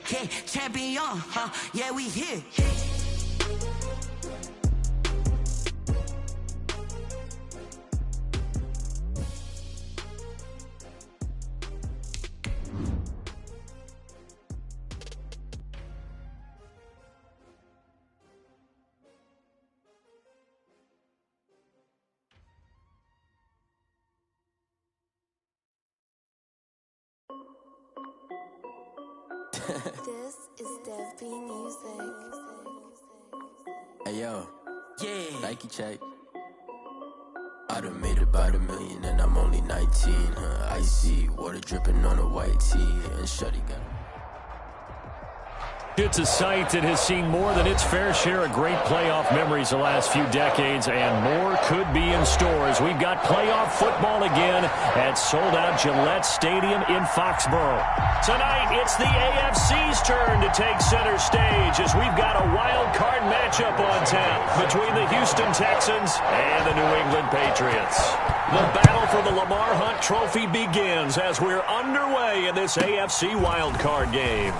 yeah, champion, yeah, we here. This is Dev B Music. Hey yo, Yeah. Nike check. I done made about $1 million and I'm only 19. Icy water dripping on a white tee and Shuddy got. It's a site that has seen more than its fair share of great playoff memories the last few decades, and more could be in store as we've got playoff football again at sold-out Gillette Stadium in Foxborough. Tonight, it's the AFC's turn to take center stage as we've got a wild card matchup on tap between the Houston Texans and the New England Patriots. The battle for the Lamar Hunt Trophy begins as we're underway in this AFC wild card game.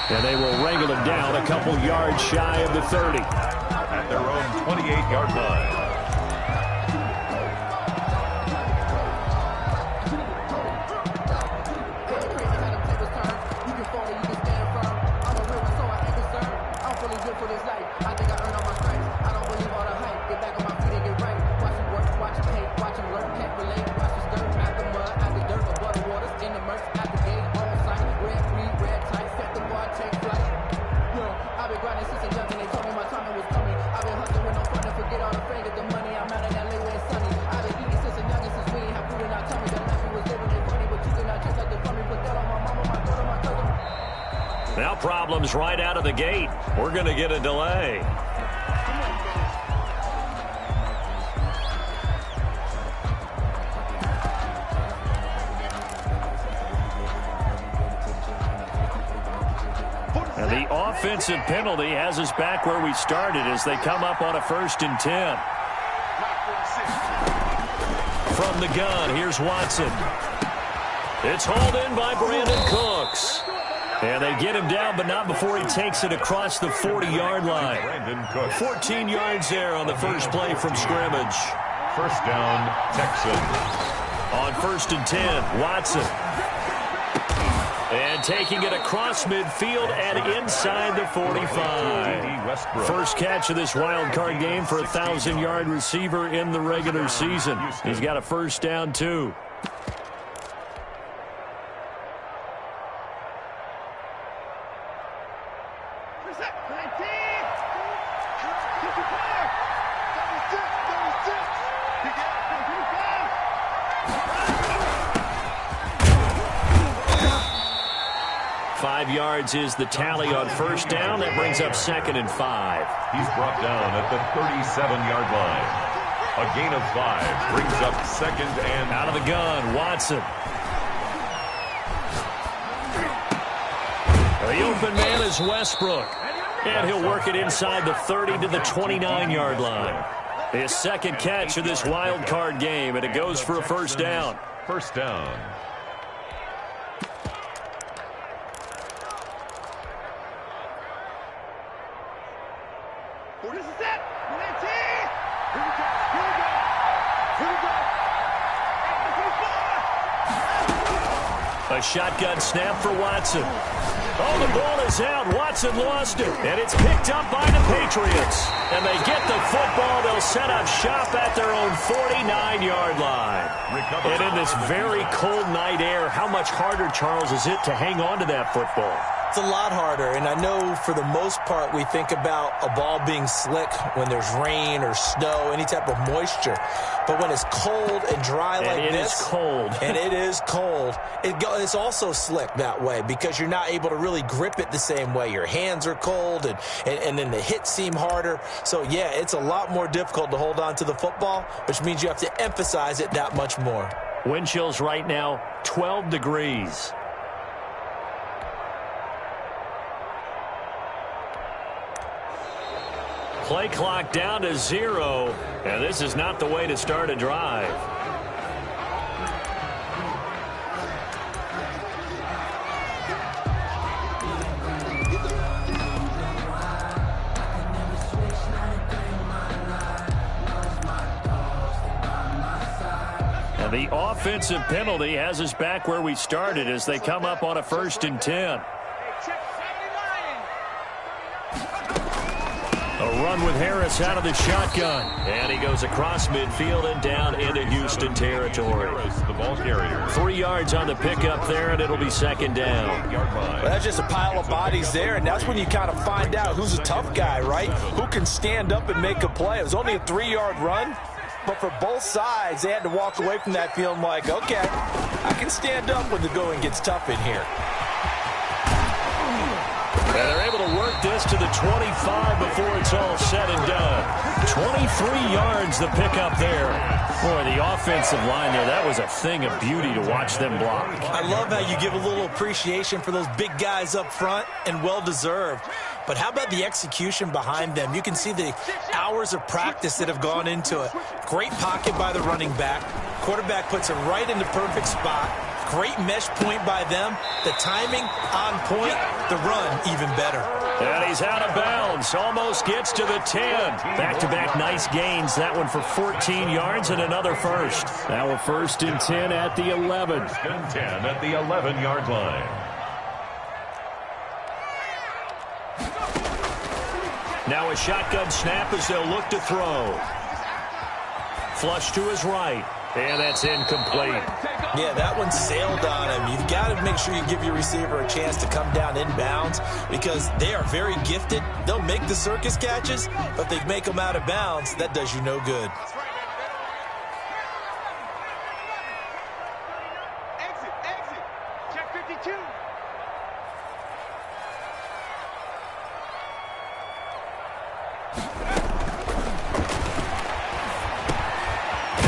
And they will wrangle it down a couple yards shy of the 30. At their own 28-yard line. Now problems right out of the gate. We're going to get a delay. And the offensive penalty has us back where we started as they come up on a 1st and 10. From the gun, here's Watson. It's hauled in by Brandon Cooks. And they get him down, but not before he takes it across the 40-yard line. 14 yards there on the first play from scrimmage. First down, Texans. On 1st and 10, Watson. And taking it across midfield and inside the 45. First catch of this wild card game for a 1,000-yard receiver in the regular season. He's got a first down, too. Yards is the tally on first down. That brings up 2nd and 5. He's brought down at the 37-yard line. A gain of 5 brings up 2nd and... Out of the gun, Watson. The open man is Westbrook. And he'll work it inside the 30 to the 29-yard line. His second catch of this wild card game, and it goes for a first down. First down. A shotgun snap for Watson. Oh, the ball is out. Watson lost it. And it's picked up by the Patriots. And they get the football. They'll set up shop at their own 49-yard line. And in this very cold night air, how much harder, Charles, is it to hang on to that football? It's a lot harder, and I know for the most part we think about a ball being slick when there's rain or snow, any type of moisture. But when it's cold and dry like this, it is cold. And it is cold, it's also slick that way because you're not able to really grip it the same way. Your hands are cold, and then the hits seem harder. So, yeah, it's a lot more difficult to hold on to the football, which means you have to emphasize it that much more. Wind chills right now, 12 degrees. Play clock down to 0, and this is not the way to start a drive. The offensive penalty has us back where we started as they come up on a 1st and 10. A run with Harris out of the shotgun. And he goes across midfield and down into Houston territory. The ball carrier. 3 yards on the pickup there, and it'll be 2nd down. Well, that's just a pile of bodies there, and that's when you kind of find out who's a tough guy, right? Who can stand up and make a play. It was only a 3-yard run, but for both sides, they had to walk away from that feeling like, okay, I can stand up when the going gets tough in here. And they're able to work this to the 25 before it's all said and done. 23 yards the pickup there. Boy, the offensive line there, that was a thing of beauty to watch them block. I love how you give a little appreciation for those big guys up front, and well-deserved. But how about the execution behind them? You can see the hours of practice that have gone into it. Great pocket by the running back. Quarterback puts it right in the perfect spot. Great mesh point by them. The timing on point. The run even better. And he's out of bounds. Almost gets to the 10. Back-to-back nice gains. That one for 14 yards and another first. Now a 1st and 10 at the 11. 1st and 10 at the 11-yard line. Now a shotgun snap as they'll look to throw. Flush to his right. And that's incomplete. Yeah, that one sailed on him. You've got to make sure you give your receiver a chance to come down inbounds because they are very gifted. They'll make the circus catches, but if they make them out of bounds, that does you no good. Exit. Check 52.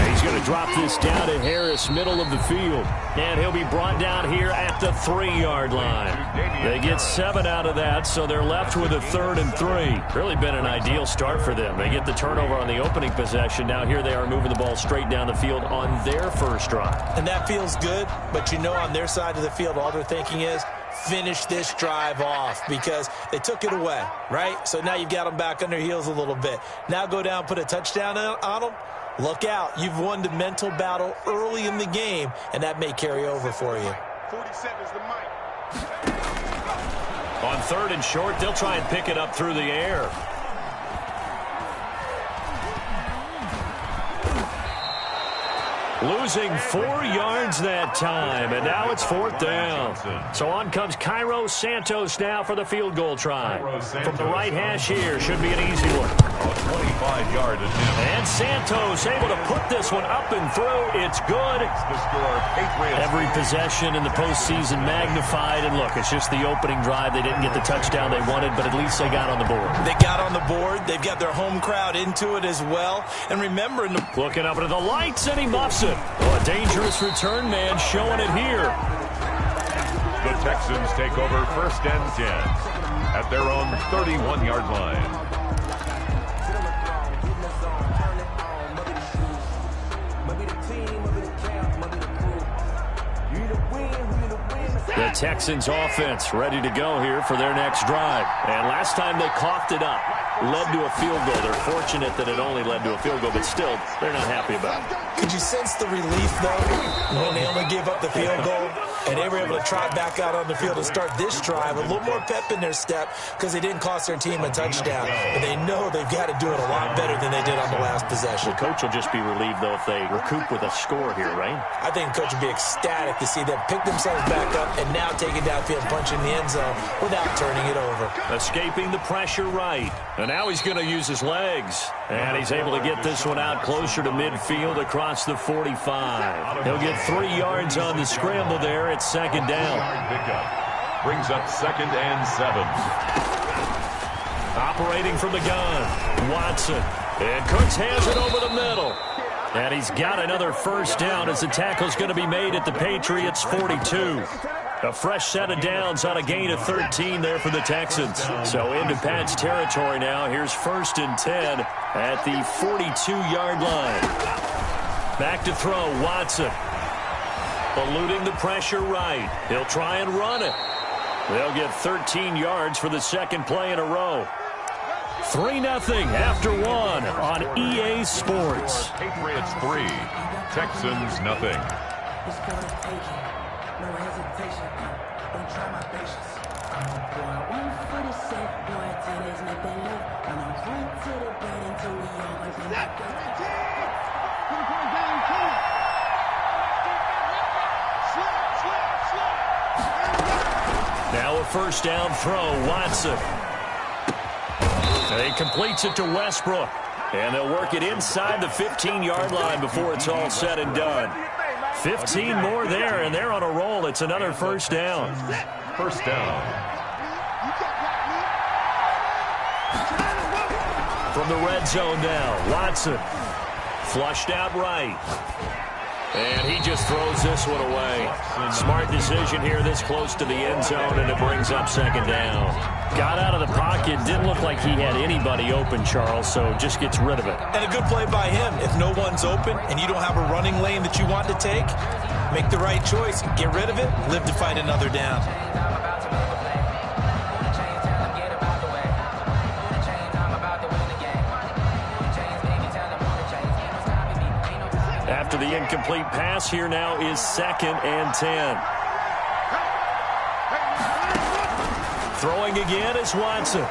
He's going to drop this down to Harris, middle of the field. And he'll be brought down here at the 3-yard line. They get 7 out of that, so they're left with a 3rd and 3. Really been an ideal start for them. They get the turnover on the opening possession. Now here they are moving the ball straight down the field on their first drive. And that feels good, but you know on their side of the field, all they're thinking is, finish this drive off because they took it away, right? So now you've got them back on their heels a little bit. Now go down, put a touchdown on them. Look out. You've won the mental battle early in the game, and that may carry over for you. 47 is the mic. On 3rd and short, they'll try and pick it up through the air. Losing 4 yards that time, and now it's 4th down. So on comes Cairo Santos now for the field goal try. From the right hash here, should be an easy one. A 25-yard attempt. And Santos able to put this one up and through. It's good. The score, Patriots. Every possession in the postseason magnified. And look, it's just the opening drive. They didn't get the touchdown they wanted, but at least they got on the board. They got on the board. They've got their home crowd into it as well. And remember, looking up into the lights, and he muffs it. Oh, a dangerous return man showing it here. The Texans take over 1st and 10 at their own 31-yard line. The Texans offense ready to go here for their next drive. And last time they coughed it up, led to a field goal. They're fortunate that it only led to a field goal, but still, they're not happy about it. Could you sense the relief, though, when they only gave up the field goal and they were able to trot back out on the field and start this drive? A little more pep in their step because they didn't cost their team a touchdown. But they know they've got to do it a lot better than they did on the last possession. The coach will just be relieved, though, if they recoup with a score here, right? I think the coach would be ecstatic to see them pick themselves back up and now take it downfield, punch in the end zone without turning it over. Escaping the pressure right. And now he's going to use his legs. And he's able to get this one out closer to midfield across the 45. He'll get 3 yards on the scramble there. It's 2nd down. Pickup brings up 2nd and 7. Operating from the gun, Watson. And Cooks has it over the middle. And he's got another 1st down as the tackle's going to be made at the Patriots' 42. A fresh set of downs on a gain of 13 there for the Texans. So into Pat's territory now. Here's 1st and 10 at the 42-yard line. Back to throw, Watson. Eluding the pressure right. He'll try and run it. They'll get 13 yards for the 2nd play in a row. 3-0 after one on EA Sports. Patriots 3, Texans nothing. Now a first down throw, Watson. And he completes it to Westbrook. And they'll work it inside the 15-yard line before it's all said and done. 15 more there, and they're on a roll. It's another first down. First down. From the red zone now, Watson. Flushed out right. And he just throws this one away. Smart decision here this close to the end zone, and it brings up second down. Got out of the pocket. Didn't look like he had anybody open, Charles, so just gets rid of it. And a good play by him. If no one's open and you don't have a running lane that you want to take, make the right choice. Get rid of it. Live to fight another down. After the incomplete pass, here now is 2nd and 10. Throwing again is Watson.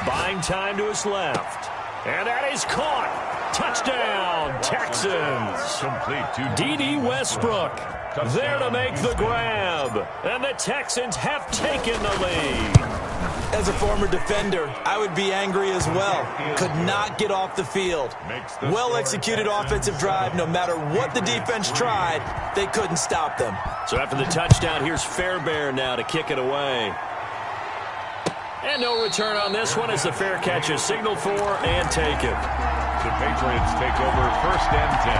Buying time to his left. And that is caught. Touchdown, Texans. Complete to D.D. Westbrook there to make the grab. And the Texans have taken the lead. As a former defender, I would be angry as well. Could not get off the field. Well-executed offensive drive. No matter what the defense tried, they couldn't stop them. So after the touchdown, here's Fairbairn now to kick it away. And no return on this one as the fair catch is signaled for and taken. The Patriots take over 1st and 10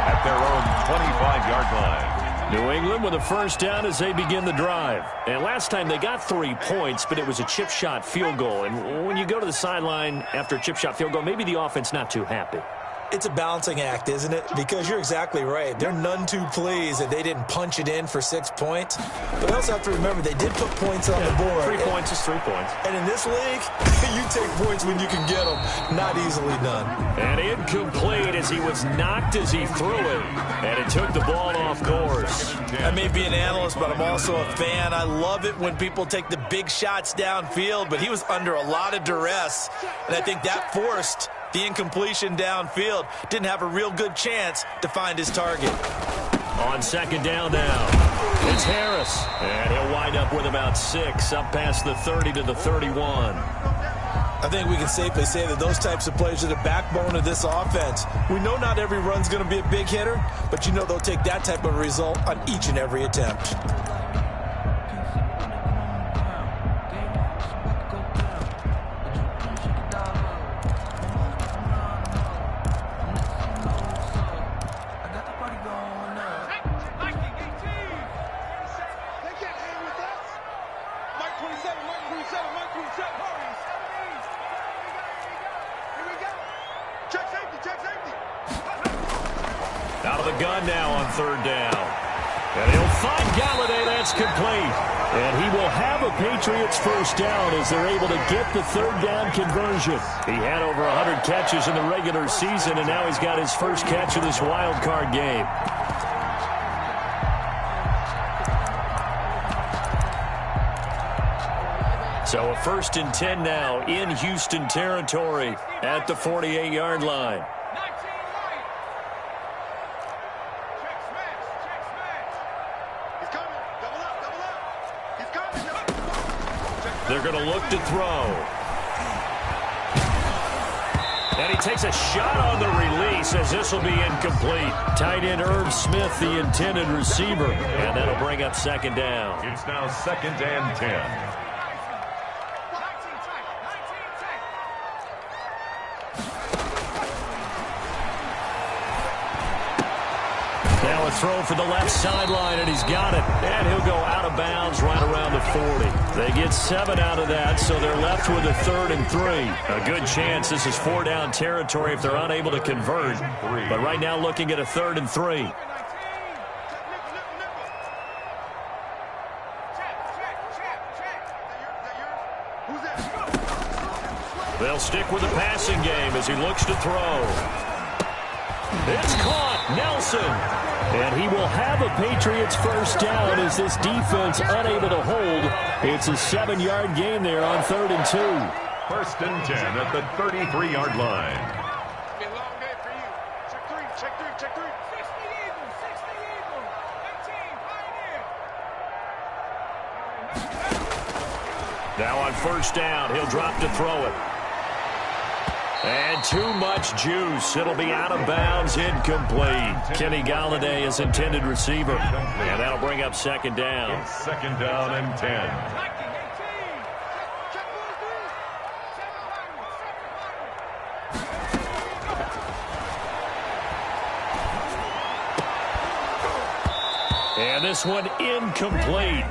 at their own 25-yard line. New England with a first down as they begin the drive. And last time they got 3 points, but it was a chip shot field goal. And when you go to the sideline after a chip shot field goal, maybe the offense not too happy. It's a balancing act, isn't it? Because you're exactly right. They're none too pleased that they didn't punch it in for 6 points. But I also have to remember they did put points on the board. 3 points is 3 points. And in this league, you take points when you can get them. Not easily done. And incomplete as he was knocked as he threw it. And it took the ball off course. I may be an analyst, but I'm also a fan. I love it when people take the big shots downfield, but he was under a lot of duress. And I think that forced the incompletion downfield. Didn't have a real good chance to find his target. On second down now, it's Harris. And he'll wind up with about 6 up past the 30 to the 31. I think we can safely say that those types of plays are the backbone of this offense. We know not every run's going to be a big hitter, but you know they'll take that type of result on each and every attempt. Out of the gun now on 3rd down. And he'll find Galladay. That's complete. And he will have a Patriots first down as they're able to get the 3rd down conversion. He had over 100 catches in the regular season, and now he's got his first catch of this wild card game. So a 1st and 10 now in Houston territory at the 48-yard line. They're going to look to throw. And he takes a shot on the release as this will be incomplete. Tight end Irv Smith, the intended receiver. And that'll bring up second down. It's now 2nd and 10. Now a throw for the left sideline, and he's got it. And he'll go out of bounds right around the 40. They get 7 out of that, so they're left with a 3rd and 3. A good chance this is 4-down territory if they're unable to convert. But right now looking at a 3rd and 3. They'll stick with the passing game as he looks to throw. It's caught. Nelson. And he will have a Patriots first down as this defense unable to hold. It's a 7-yard gain there on 3rd and 2. 1st and 10 at the 33-yard line. Be a long day for you. Check three, check three, check three. 60 Eagles, 18, Pioneer. Now on 1st down, he'll drop to throw it. And too much juice. It'll be out of bounds, incomplete. Kenny Galladay is intended receiver. And that'll bring up 2nd down. It's 2nd down and 10. And this one incomplete.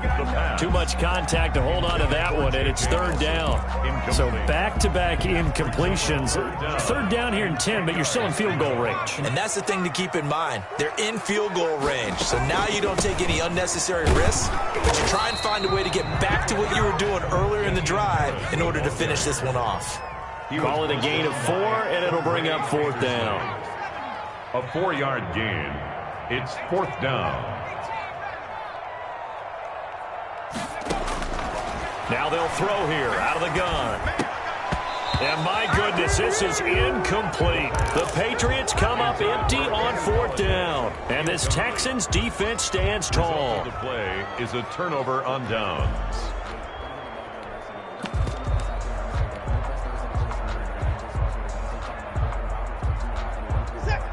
Too much contact to hold on to that one, and it's 3rd down. So back-to-back incompletions. 3rd down here in 10, but you're still in field goal range. And that's the thing to keep in mind. They're in field goal range. So now you don't take any unnecessary risks, but you try and find a way to get back to what you were doing earlier in the drive in order to finish this one off. Call it a gain of 4, and it'll bring up 4th down. A 4-yard gain. It's 4th down. Now they'll throw here out of the gun. And my goodness, this is incomplete. The Patriots come up empty on 4th down. And this Texans defense stands tall. The play is a turnover on downs.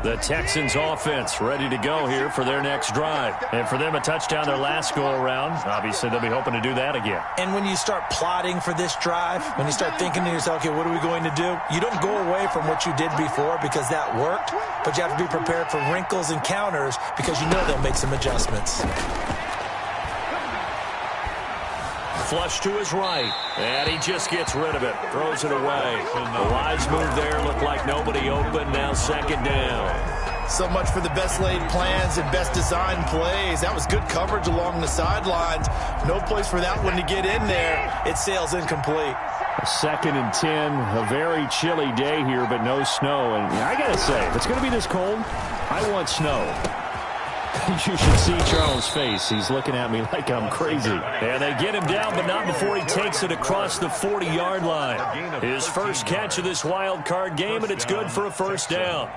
The Texans offense ready to go here for their next drive. And for them, a touchdown their last go-around. Obviously, they'll be hoping to do that again. And when you start plotting for this drive, when you start thinking to yourself, okay, what are we going to do? You don't go away from what you did before because that worked, but you have to be prepared for wrinkles and counters because you know they'll make some adjustments. Flush to his right, and he just gets rid of it, throws it away. The wise move there, looked like nobody open, now 2nd down. So much for the best laid plans and best designed plays. That was good coverage along the sidelines. No place for that one to get in there. It sails incomplete. 2nd and 10, a very chilly day here, but no snow. And I got to say, if it's going to be this cold, I want snow. You should see Charles' face. He's looking at me like I'm crazy. And they get him down, but not before he takes it across the 40-yard line. His first catch of this wild card game, and it's good for a 1st down.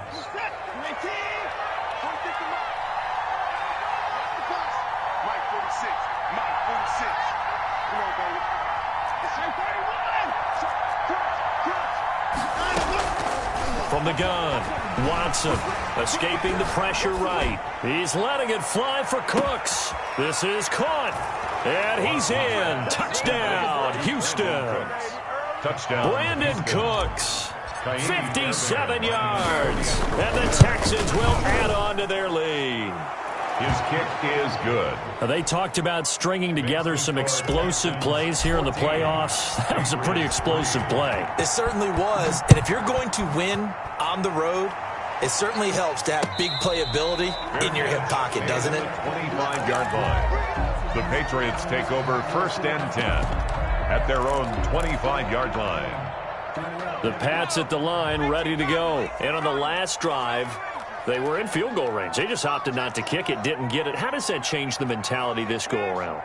From the gun, Watson escaping the pressure right. He's letting it fly for Cooks. This is caught, and he's in. Touchdown, Houston. Touchdown. Brandon Cooks, 57 yards, and the Texans will add on to their lead. His kick is good. They talked about stringing together some explosive plays here in the playoffs. That was a pretty explosive play. It certainly was, and if you're going to win on the road, it certainly helps to have big playability in your hip pocket, doesn't it? 25-yard line. The Patriots take over 1st and 10 at their own 25-yard line. The Pats at the line ready to go. And on the last drive, they were in field goal range. They just opted not to kick it, didn't get it. How does that change the mentality this go-around?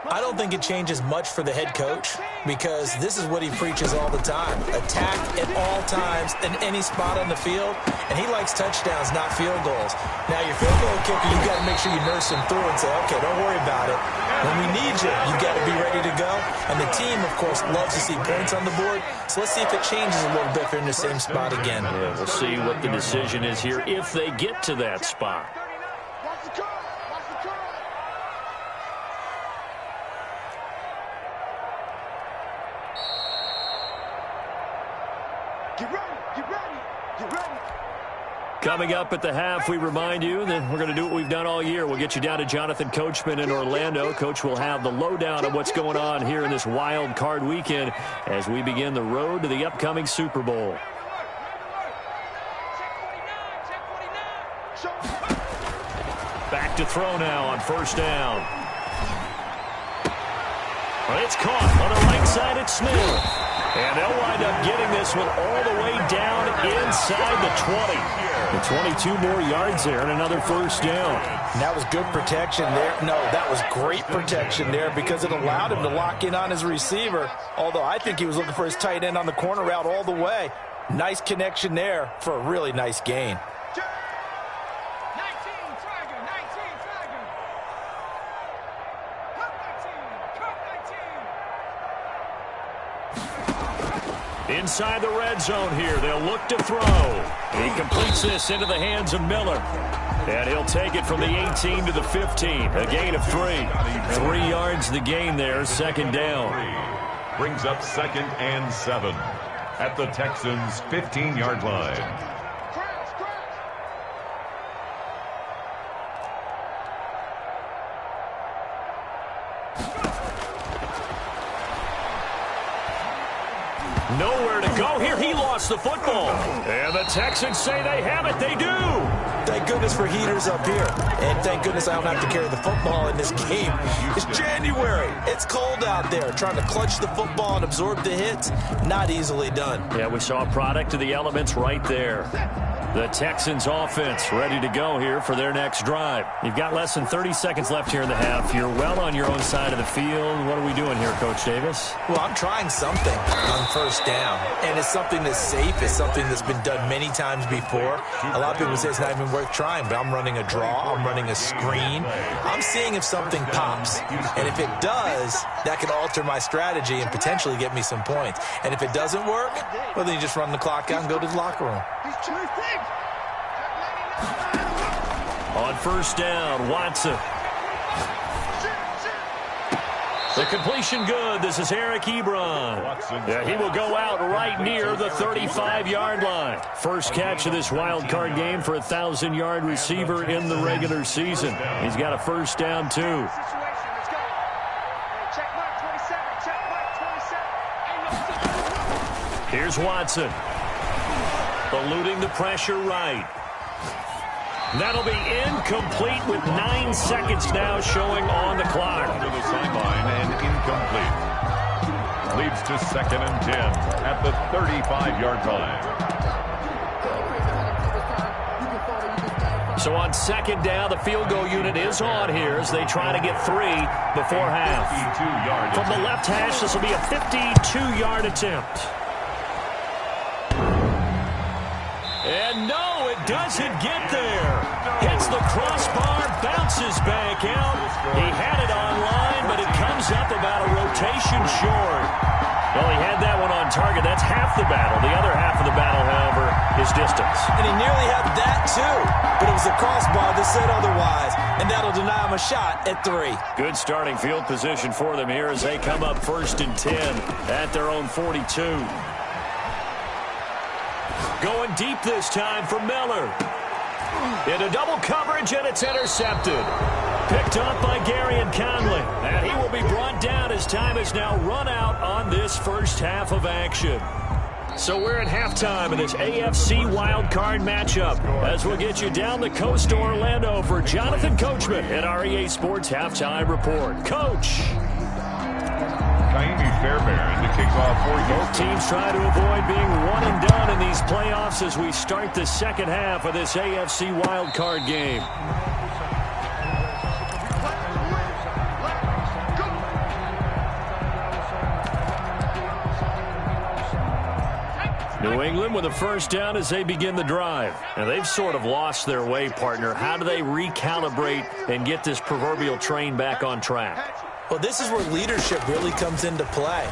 I don't think it changes much for the head coach because this is what he preaches all the time. Attack at all times in any spot on the field, and he likes touchdowns, not field goals. Now, your field goal kicker, you've got to make sure you nurse him through and say, okay, don't worry about it. When we need you, you've got to be ready to go. And the team, of course, loves to see points on the board, so let's see if it changes a little bit if they're in the same spot again. Yeah, we'll see what the decision is here if they get to that spot. Coming up at the half, we remind you that we're going to do what we've done all year. We'll get you down to Jonathan Coachman in Orlando. Coach will have the lowdown of what's going on here in this wild card weekend as we begin the road to the upcoming Super Bowl. Back to throw now on 1st down. Well, it's caught on the right side. It's Smith. And they'll wind up getting this one all the way down inside the 20. And 22 more yards there and another first down. And that was good protection there. No, that was great protection there because it allowed him to lock in on his receiver. Although I think he was looking for his tight end on the corner route all the way. Nice connection there for a really nice gain. Inside the red zone here, they'll look to throw. He completes this into the hands of Miller. And he'll take it from the 18 to the 15. A gain of 3. 3 yards the gain there, second down. Brings up 2nd and 7 at the Texans' 15-yard line. Nowhere to go here. He lost the football. And the Texans say they have it. They do. Thank goodness for heaters up here. And thank goodness I don't have to carry the football in this game. It's January. It's cold out there. Trying to clutch the football and absorb the hits, not easily done. Yeah, we saw a product of the elements right there. The Texans offense ready to go here for their next drive. You've got less than 30 seconds left here in the half. You're well on your own side of the field. What are we doing here, Coach Davis? Well, I'm trying something on first down. And it's something that's safe. It's something that's been done many times before. A lot of people say it's not even worth trying, but I'm running a draw. I'm running a screen. I'm seeing if something pops. And if it does, that can alter my strategy and potentially get me some points. And if it doesn't work, well, then you just run the clock out and go to the locker room. On first down, Watson. The completion good. This is Eric Ebron. Yeah, he will go out right near the 35-yard line. First catch of this wild card game for a 1,000-yard receiver in the regular season. He's got a first down, too. Here's Watson. Eluding the pressure right. That'll be incomplete with 9 seconds now showing on the clock. To the sideline and incomplete. Leads to 2nd and 10 at the 35-yard line. So on second down, the field goal unit is on here as they try to get 3 before half. From the left hash, this will be a 52-yard attempt. And no, it doesn't get there. Hits the crossbar, bounces back out. He had it on line, but it comes up about a rotation short. Well, he had that one on target. That's half the battle. The other half of the battle, however, is distance. And he nearly had that, too. But it was a crossbar that said otherwise, and that'll deny him a shot at 3. Good starting field position for them here as they come up 1st and 10 at their own 42. Going deep this time for Miller. Into double coverage, and it's intercepted. Picked up by Gary and Conley. And he will be brought down as time has now run out on this first half of action. So we're at halftime in this AFC wildcard matchup as we'll get you down the coast to Orlando for Jonathan Coachman at REA Sports Halftime Report. Coach. Fairbairn to kick off for both teams try to avoid being one and done in these playoffs as we start the second half of this AFC wildcard game. New England with a first down as they begin the drive. Now they've sort of lost their way, partner. How do they recalibrate and get this proverbial train back on track? Well, this is where leadership really comes into play.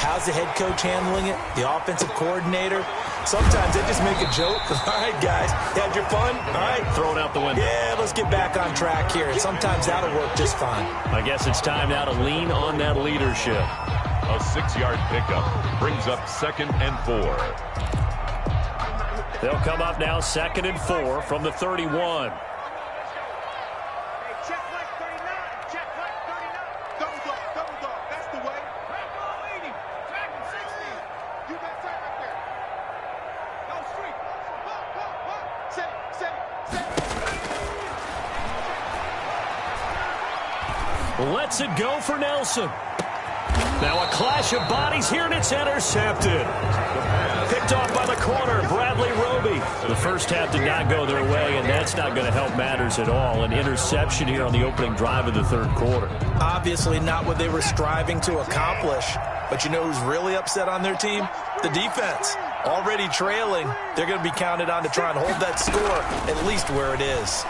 How's the head coach handling it? The offensive coordinator? Sometimes they just make a joke. All right, guys, you had your fun? All right. Throw it out the window. Yeah, let's get back on track here. And sometimes that'll work just fine. I guess it's time now to lean on that leadership. A 6-yard pickup brings up 2nd and 4. They'll come up now 2nd and 4 from the 31. Let's it go for Nelson. Now a clash of bodies here, and it's intercepted. Picked off by the corner, Bradley Roby. The first half did not go their way, and that's not going to help matters at all. An interception here on the opening drive of the third quarter. Obviously not what they were striving to accomplish. But you know who's really upset on their team? The defense. Already trailing. They're going to be counted on to try and hold that score at least where it is.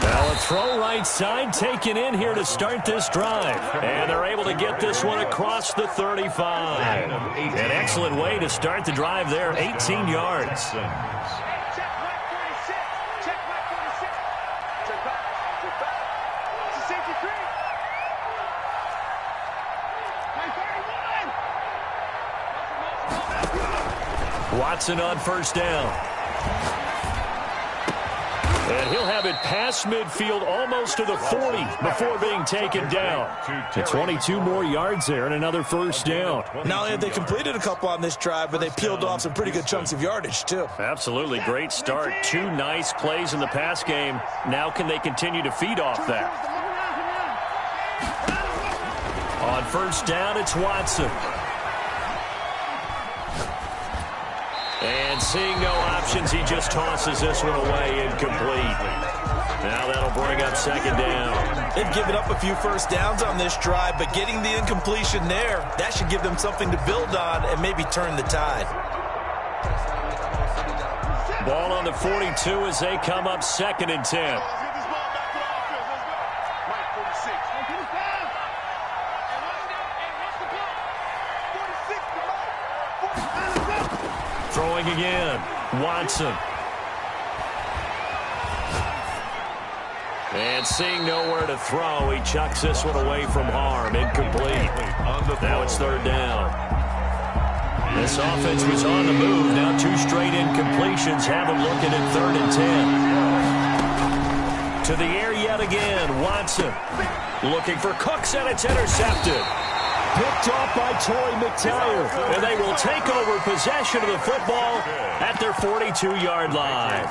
Now a throw right side taken in here to start this drive. And they're able to get this one across the 35. An excellent way to start the drive there, 18 yards. Watson on first down. And he'll have it past midfield almost to the 40 before being taken down. 22 more yards there and another first down. Not only have they completed a couple on this drive, but they peeled off some pretty good chunks of yardage, too. Absolutely. Great start. 2 nice plays in the pass game. Now can they continue to feed off that? On first down, it's Watson. And seeing no options, he just tosses this one away incomplete. Now that'll bring up second down. They've given up a few first downs on this drive, but getting the incompletion there, that should give them something to build on and maybe turn the tide. Ball on the 42 as they come up 2nd and 10. Throwing again, Watson. And seeing nowhere to throw, he chucks this one away from harm. Incomplete. Now it's 3rd down. This offense was on the move. Now 2 straight incompletions have them looking at 3rd and 10. To the air yet again, Watson. Looking for Cooks, and it's intercepted. Picked off by Torrey McTyer. And they will take over possession of the football at their 42-yard line.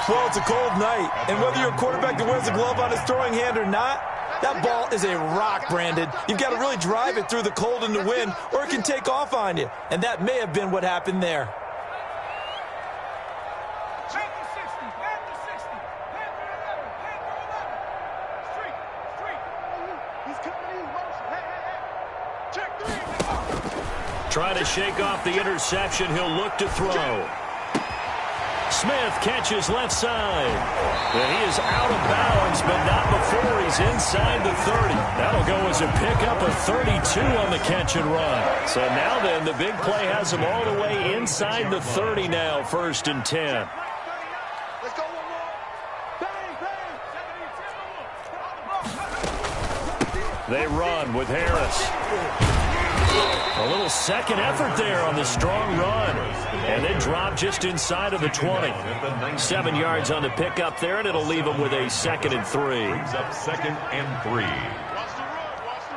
Well, it's a cold night, and whether you're a quarterback that wears a glove on his throwing hand or not, that ball is a rock, Brandon. You've got to really drive it through the cold and the wind, or it can take off on you. And that may have been what happened there. Trying to shake off the interception. He'll look to throw. Smith catches left side. And he is out of bounds, but not before he's inside the 30. That'll go as a pickup of 32 on the catch and run. So now then, the big play has him all the way inside the 30 now, 1st and 10. Let's go one more. Bang, bang. They run with Harris. A little second effort there on the strong run. And then drop just inside of the 20. 7 yards on the pickup there, and it'll leave them with a 2nd and 3. Brings up 2nd and 3. Watch the run, watch the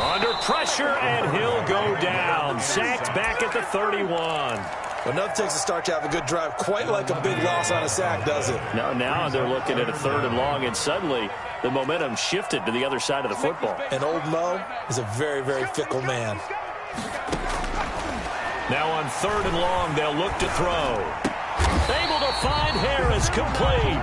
run. Under pressure, and he'll go down. Sacked back at the 31. Well, nothing takes a start to have a good drive quite like a big loss on a sack, does it? Now they're looking at a 3rd and long, and suddenly the momentum shifted to the other side of the football. And old Mo is a very, very fickle man. Now on 3rd and long, they'll look to throw. Able to find Harris, complete.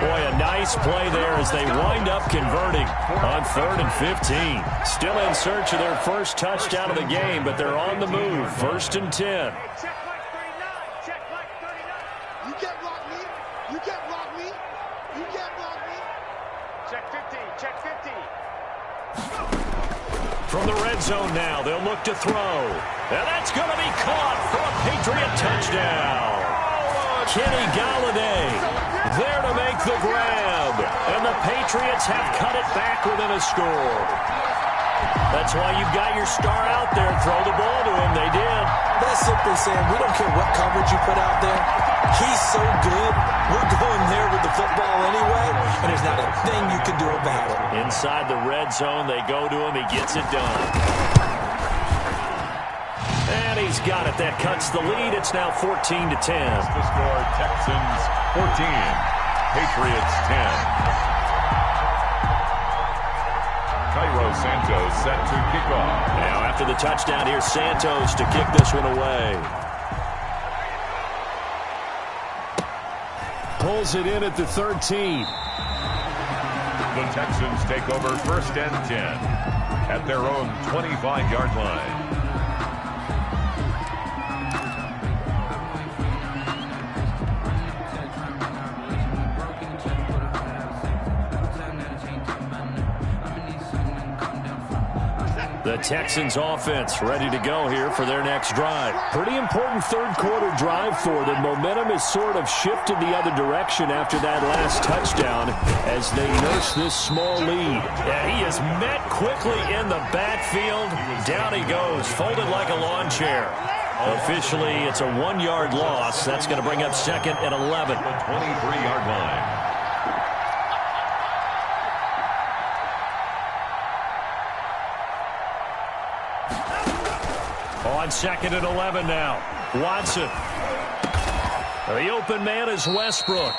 Boy, a nice play there as they wind up converting on 3rd and 15. Still in search of their first touchdown of the game, but they're on the move. 1st and 10. You can't block me. You can't block me. You can't block me. Check 50. Check 50. From the red zone now, they'll look to throw. And that's going to be caught for a Patriot touchdown. Kenny Galladay there to make the grab. And the Patriots have cut it back within a score. That's why you've got your star out there. Throw the ball to him. They did. That's simply saying we don't care what coverage you put out there. He's so good. We're going there with the football anyway, and there's not a thing you can do about it. Inside the red zone, they go to him. He gets it done. And he's got it. That cuts the lead. It's now 14-10. The score, Texans 14, Patriots 10. Cairo Santos set to kick off. Now after the touchdown, here's Santos to kick this one away. Pulls it in at the 13. The Texans take over 1st and 10 at their own 25-yard line. The Texans offense ready to go here for their next drive. Pretty important third quarter drive for them. Momentum has sort of shifted the other direction after that last touchdown as they nurse this small lead. Yeah, he is met quickly in the backfield. Down he goes, folded like a lawn chair. Officially, it's a 1-yard loss. That's going to bring up 2nd and 11. The 23-yard line. On 2nd and 11 now. Watson. The open man is Westbrook.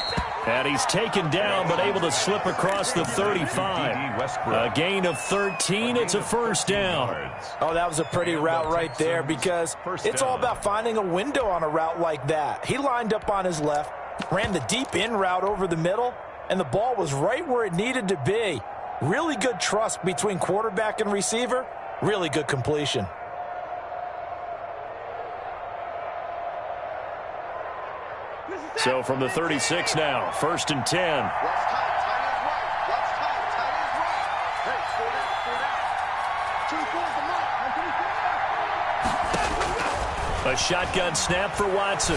And he's taken down but able to slip across the 35. A gain of 13. It's a 1st down. Oh, that was a pretty route right there because it's all about finding a window on a route like that. He lined up on his left, ran the deep in route over the middle, and the ball was right where it needed to be. Really good trust between quarterback and receiver. Really good completion. So from the 36 now, 1st and 10. A shotgun snap for Watson.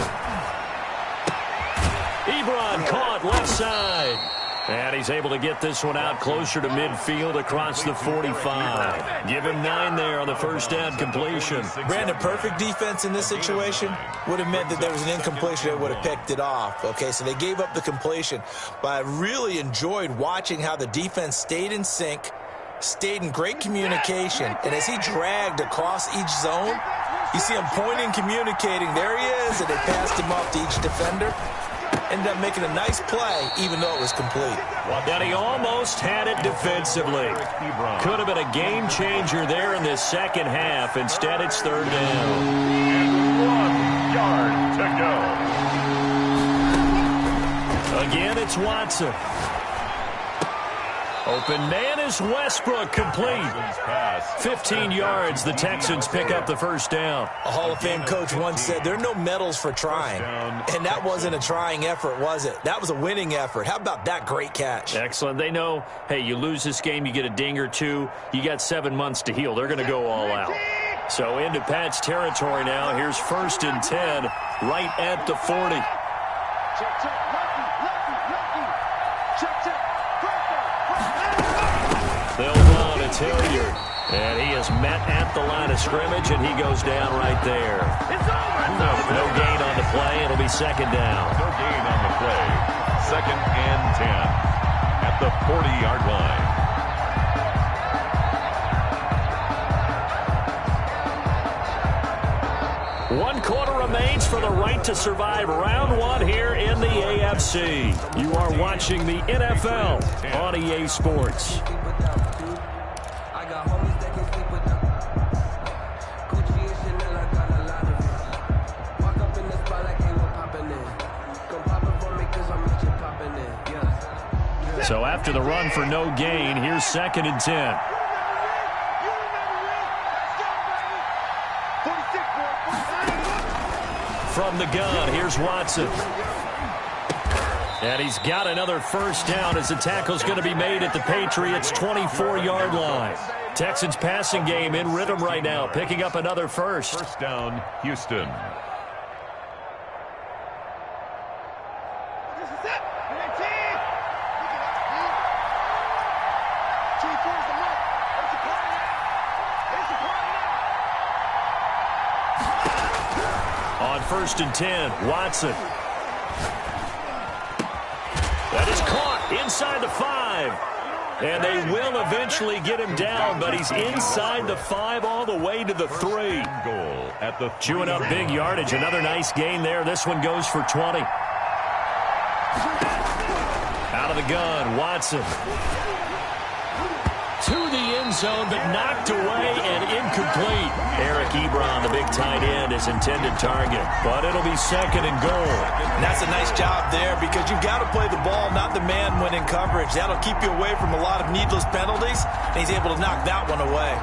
Ebron caught left side. And he's able to get this one out closer to midfield across the 45. Give him 9 there on the 1st down completion. Brandon, perfect defense in this situation would have meant that there was an incompletion that would have picked it off. Okay, so they gave up the completion. But I really enjoyed watching how the defense stayed in sync, stayed in great communication. And as he dragged across each zone, you see him pointing, communicating. There he is, and they passed him off to each defender. Ended up making a nice play, even though it was complete. And he almost had it defensively. Could have been a game changer there in this second half. Instead, it's 3rd down. And 1 yard to go. Again, it's Watson. Open man is Westbrook, complete. 15 yards, the Texans pick up the 1st down. A Hall of Fame coach once said, there are no medals for trying. And that wasn't a trying effort, was it? That was a winning effort. How about that great catch? Excellent. They know, hey, you lose this game, you get a ding or two. You got 7 months to heal. They're going to go all out. So into Pat's territory now. Here's 1st and 10, right at the 40. They'll run. It's Hilliard. And he is met at the line of scrimmage, and he goes down right there. No gain on the play. It'll be 2nd down. No gain on the play. 2nd and 10 at the 40-yard line. 1 quarter remains for the right to survive round 1 here in the AFC. You are watching the NFL on EA Sports. So after the run for no gain, here's 2nd and 10. From the gun, here's Watson. And he's got another 1st down as the tackle's going to be made at the Patriots' 24-yard line. Texans passing game in rhythm right now, picking up another 1st. 1st down, Houston. On 1st and 10, Watson. That is caught inside the 5. And they will eventually get him down, but he's inside the 5 all the way to the 3. Goal at the chewing up big yardage. Another nice gain there. This one goes for 20. Out of the gun, Watson. To the end zone, but knocked away and incomplete. Eric Ebron, the big tight end, is intended target, but it'll be 2nd and goal. And that's a nice job there because you've got to play the ball, not the man when in coverage. That'll keep you away from a lot of needless penalties, and he's able to knock that one away.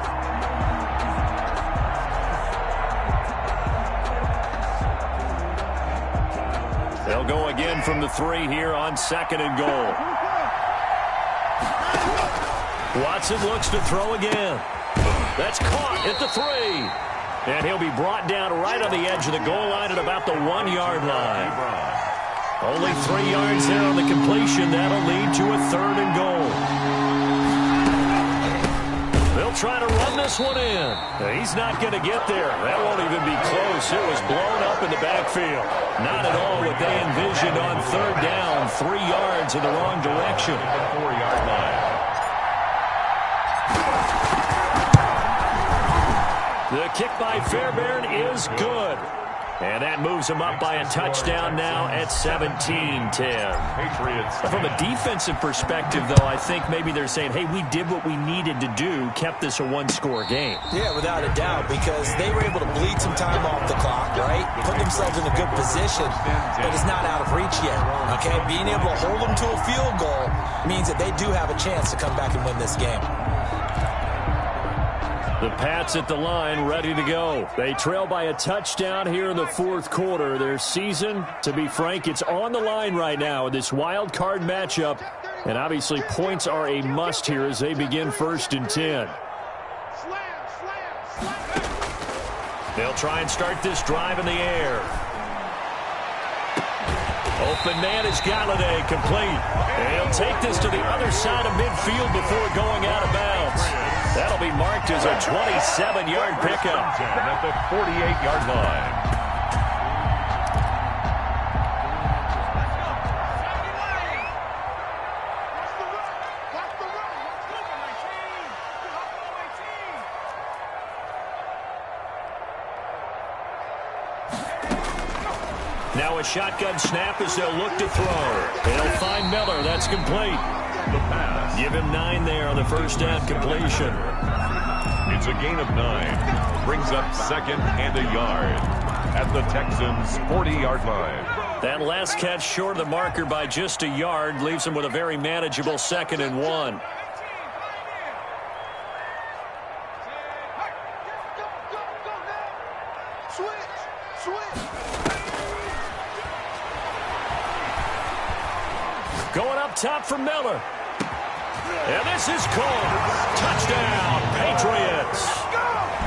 They'll go again from the 3 here on 2nd and goal. Watson looks to throw again. That's caught at the 3. And he'll be brought down right on the edge of the goal line at about the 1-yard line. Only 3 yards there on the completion. That'll lead to a 3rd and goal. They'll try to run this one in. He's not going to get there. That won't even be close. It was blown up in the backfield. Not at all what they envisioned on 3rd down. 3 yards in the wrong direction. 4-yard line. The kick by Fairbairn is good. And that moves them up by a touchdown now at 17-10. Patriots. From a defensive perspective, though, I think maybe they're saying, hey, we did what we needed to do, kept this a 1-score game. Yeah, without a doubt, because they were able to bleed some time off the clock, right? Put themselves in a good position, but it's not out of reach yet, okay? Being able to hold them to a field goal means that they do have a chance to come back and win this game. The Pats at the line, ready to go. They trail by a touchdown here in the 4th quarter. Their season, to be frank, it's on the line right now in this wild card matchup. And obviously points are a must here as they begin 1st and 10. They'll try and start this drive in the air. Open man is Galladay, complete. He'll take this to the other side of midfield before going out of bounds. That'll be marked as a 27-yard pickup. At the 48-yard line. Now a shotgun snap as they'll look to throw. They'll find Miller. That's complete. The pass. Give him 9 there on the first down completion. It's a gain of 9. Brings up 2nd and a yard at the Texans' 40-yard line. That last catch short of the marker by just a yard leaves them with a very manageable 2nd and 1. Going up top for Miller. And this is caught. Touchdown, Patriots.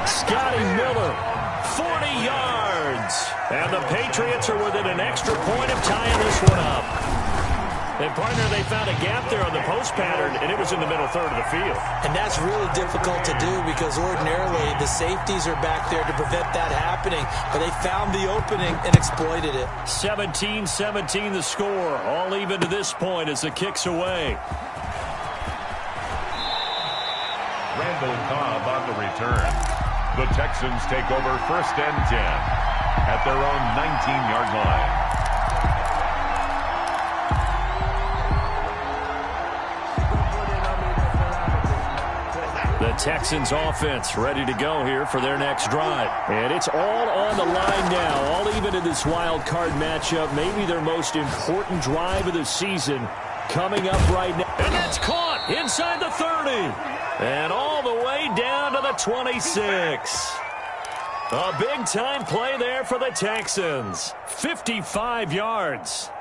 Scotty Miller, 40 yards. And the Patriots are within an extra point of tying this one up. And, partner, they found a gap there on the post pattern, and it was in the middle third of the field. And that's really difficult to do because ordinarily the safeties are back there to prevent that happening. But they found the opening and exploited it. 17-17 the score. All even to this point as the kick's away. Randall Cobb on the return. The Texans take over 1st and 10 at their own 19-yard line. The Texans offense ready to go here for their next drive. And it's all on the line now, all even in this wild card matchup. Maybe their most important drive of the season coming up right now. And that's caught inside the 30. And all the way down to the 26. A big-time play there for the Texans. 55 yards.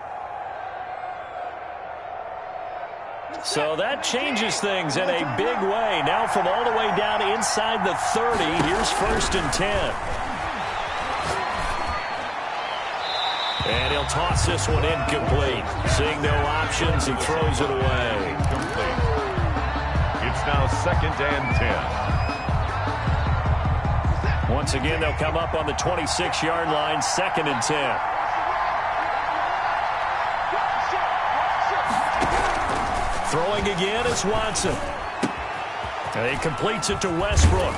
So that changes things in a big way. Now from all the way down inside the 30, here's 1st and 10. And he'll toss this one incomplete. Seeing no options, he throws it away. Complete. It's now 2nd and 10. Once again, they'll come up on the 26-yard line, 2nd and 10. Throwing again is Watson. And he completes it to Westbrook.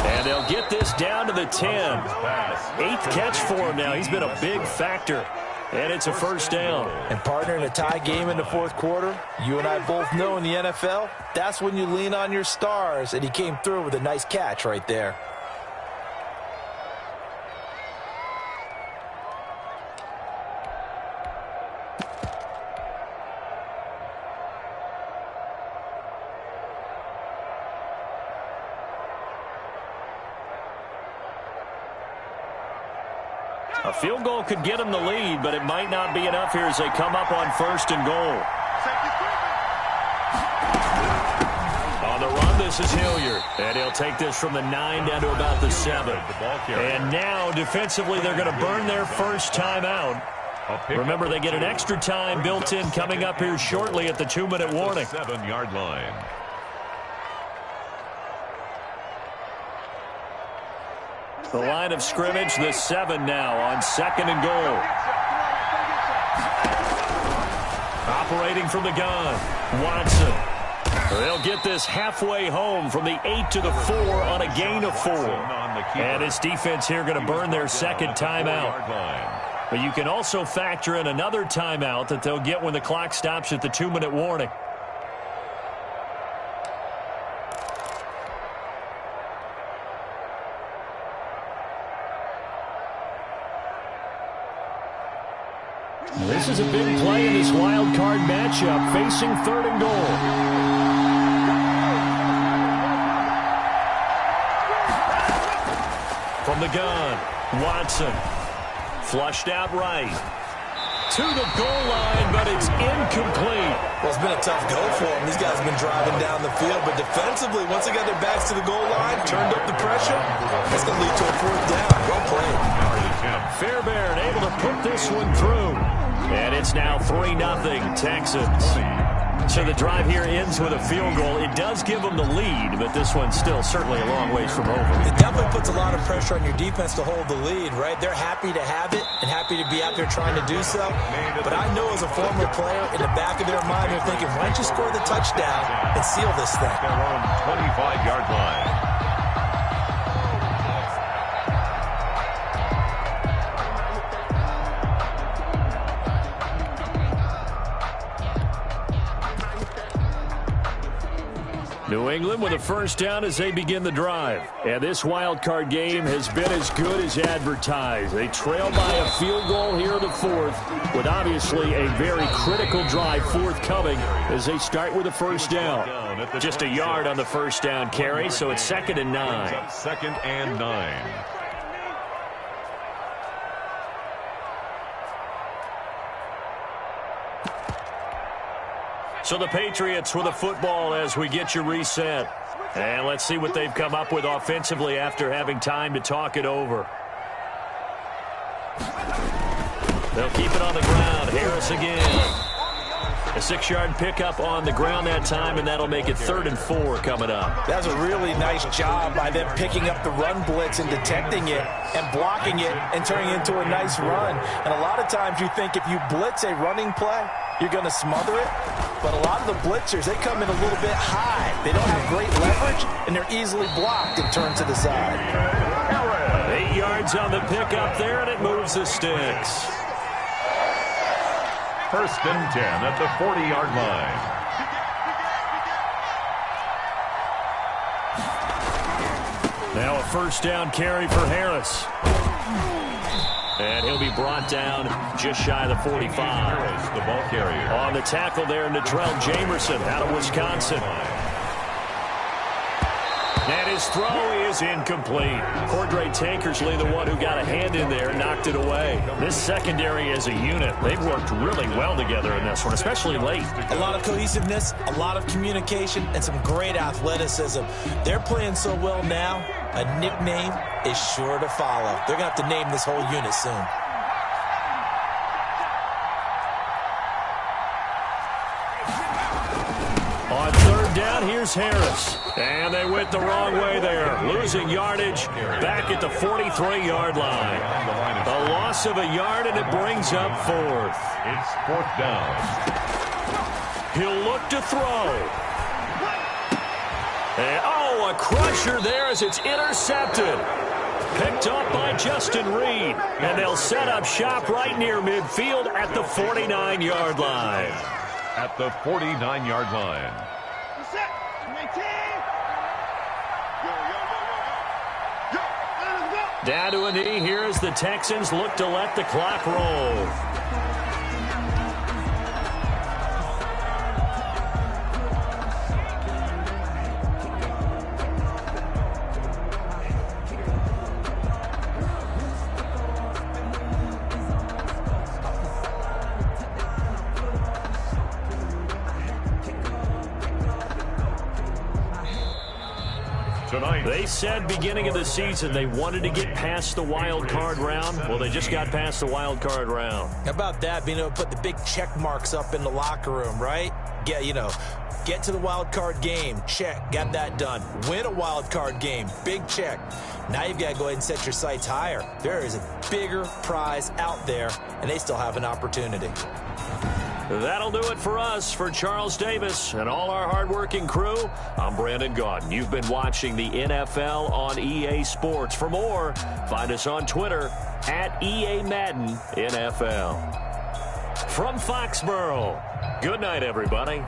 And they'll get this down to the 10. 8th catch for him now. He's been a big factor. And it's a first down. And partner, in a tie game in the fourth quarter, you and I both know in the NFL, that's when you lean on your stars, and he came through with a nice catch right there. A field goal could get him the lead, but it might not be enough here as they come up on first and goal. On the run, this is Hilliard. And he'll take this from the 9 down to about the 7. And now, defensively, they're going to burn their first timeout. Remember, they get an extra time built in coming up here shortly at the 2-minute warning. 7-yard line. The line of scrimmage, the 7 now on second and goal. Operating from the gun, Watson. They'll get this halfway home from the 8 to the 4 on a gain of 4. And this defense here going to burn their second timeout. But you can also factor in another timeout that they'll get when the clock stops at the 2-minute warning. This is a big play in this wild card matchup, facing third and goal. From the gun, Watson. Flushed out right. To the goal line, but it's incomplete. Well, it's been a tough go for them. These guys have been driving down the field, but defensively, once they got their backs to the goal line, turned up the pressure, that's going to lead to a fourth down. Well played. Fairbairn able to put this one through. And it's now 3-0 Texans. So the drive here ends with a field goal. It does give them the lead, but this one's still certainly a long ways from over. It definitely puts a lot of pressure on your defense to hold the lead, right? They're happy to have it and happy to be out there trying to do so. But I know as a former player, in the back of their mind, they're thinking, why don't you score the touchdown and seal this thing? Their own 25-yard line. New England with a first down as they begin the drive. And this wild card game has been as good as advertised. They trail by a field goal here in the fourth, with obviously a very critical drive forthcoming as they start with a first down. Just a yard on the first down carry, so it's 2nd and 9. 2nd and 9. So the Patriots with a football as we get you reset. And let's see what they've come up with offensively after having time to talk it over. They'll keep it on the ground. Harris again. A 6-yard pickup on the ground that time, and that'll make it 3rd and 4 coming up. That was a really nice job by them picking up the run blitz and detecting it and blocking it and turning it into a nice run. And a lot of times you think if you blitz a running play, you're going to smother it. But a lot of the blitzers, they come in a little bit high. They don't have great leverage, and they're easily blocked and turned to the side. 8 yards on the pickup there, and it moves the sticks. 1st and 10 at the 40-yard line. Now a first down carry for Harris. And he'll be brought down just shy of the 45. Harris, the ball carrier. On the tackle there, Natrell Jamerson out of Wisconsin. And his throw is incomplete. Cordray Tankersley, the one who got a hand in there, knocked it away. This secondary as a unit, they've worked really well together in this one, especially late. A lot of cohesiveness, a lot of communication, and some great athleticism. They're playing so well now, a nickname is sure to follow. They're going to have to name this whole unit soon. On 3rd down, here's Harris. And they went the wrong way there. Losing yardage back at the 43-yard line. A loss of a yard, and it brings up 4th. It's 4th down. He'll look to throw. And, a crusher there as it's intercepted. Picked up by Justin Reed. And they'll set up shop right near midfield at the 49-yard line. At the 49-yard line. Down to a knee here as the Texans look to let the clock roll. Tonight, they said beginning of the season they wanted to get past the wild card round. Well, they just got past the wild card round. How about that? Being able to put the big check marks up in the locker room, right? Get to the wild card game. Check. Got that done. Win a wild card game. Big check. Now you've got to go ahead and set your sights higher. There is a bigger prize out there, and they still have an opportunity. That'll do it for us. For Charles Davis and all our hardworking crew, I'm Brandon Gaudin. You've been watching the NFL on EA Sports. For more, find us on Twitter at EA Madden NFL. From Foxborough, good night, everybody.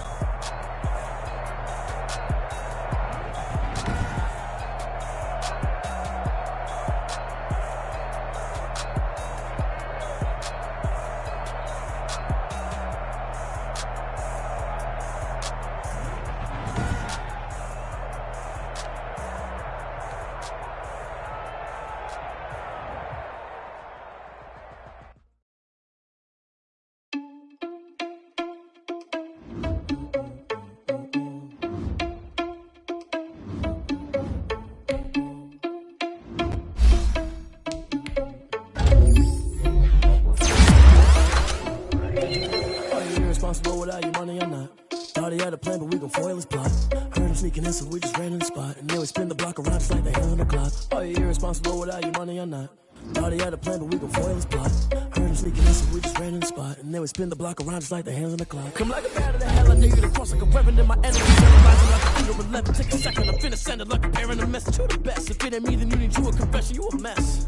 Without your money, I'm not. Thought he had a plan, but we gon' foil his plot. Heard him sneaking in, so we just ran in the spot. And then we spin the block around just like the hand on the clock. Are you irresponsible without your money, I'm not. Thought he had a plan, but we gon' foil his plot. Heard him sneaking in, so we just ran in the spot. And then we spin the block around just like the hands on the clock. Come like a bat of the hell, I knew you to cross like a weapon in my energy. Rising like a feet of 11. Take a second, I'm finna send it like a parent a message to the best. If it ain't me, then you need you a confession, you a mess.